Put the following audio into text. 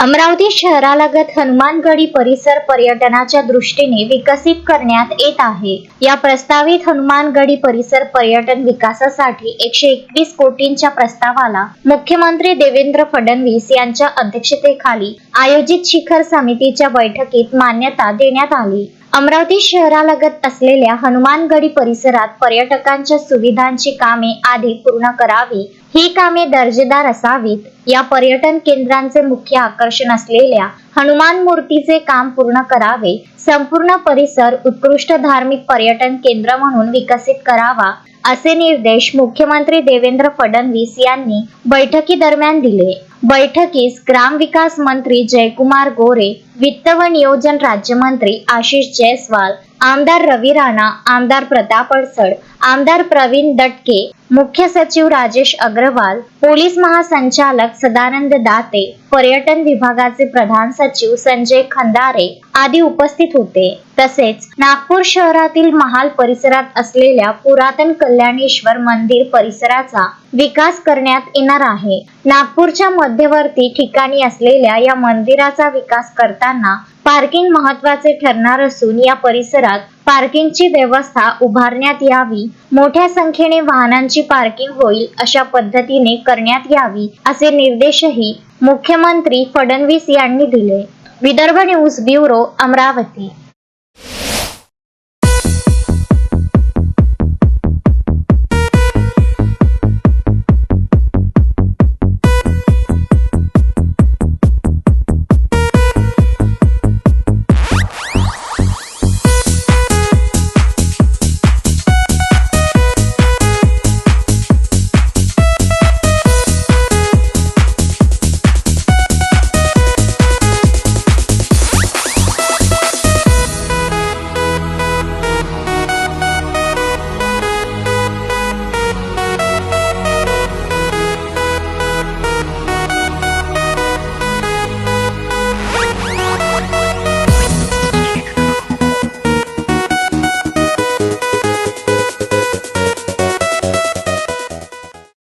अमरावती शहरालगत हनुमानगडी परिसर पर्यटनाच्या दृष्टीने विकसित करण्यात येत आहे। या प्रस्तावित हनुमानगडी परिसर पर्यटन विकासासाठी 121 कोटींच्या प्रस्तावाला मुख्यमंत्री देवेंद्र फडणवीस यांच्या अध्यक्षतेखाली आयोजित शिखर समितीच्या बैठकीत मान्यता देण्यात आली। अमरावती शहरालगत असलेल्या हनुमानगडी परिसरात पर्यटकांच्या सुविधांची कामे आधी पूर्ण करावी। ही कामे दर्जेदार असावीत। या पर्यटन केंद्रांचे मुख्य आकर्षण असलेल्या हनुमान मूर्तीचे काम पूर्ण करावे। संपूर्ण परिसर उत्कृष्ट धार्मिक पर्यटन केंद्र म्हणून विकसित करावा, असे निर्देश मुख्यमंत्री देवेंद्र फडणवीस यांनी बैठकीदरम्यान दिले। बैठकीस ग्रामविकास मंत्री जयकुमार गोरे, वित्त व नियोजन राज्यमंत्री आशिष जयस्वाल, आमदार रवी राणा, आमदार प्रताप अडसड, आमदार प्रवीण दटके, मुख्य सचिव राजेश अग्रवाल, पोलीस महासंचालक सदानंद दाते, पर्यटन विभागाचे प्रधान सचिव संजय खंदारे आदी उपस्थित होते। तसेच नागपूर शहरातील महाल परिसरात असलेल्या पुरातन कल्याणेश्वर मंदिर परिसराचा विकास करण्यात येणार आहे। नागपूरच्या मध्यवर्ती ठिकाणी असलेल्या या मंदिराचा विकास करताना पार्किंग महत्त्वाचे ठरणार असून या परिसरात पार्किंगची व्यवस्था उभारण्यात यावी। मोठ्या संख्येने वाहनांची पार्किंग होईल अशा पद्धतीने करण्यात यावी, असे निर्देशही मुख्यमंत्री फडणवीस यांनी दिले। Vidarbha news bureau, Amravati.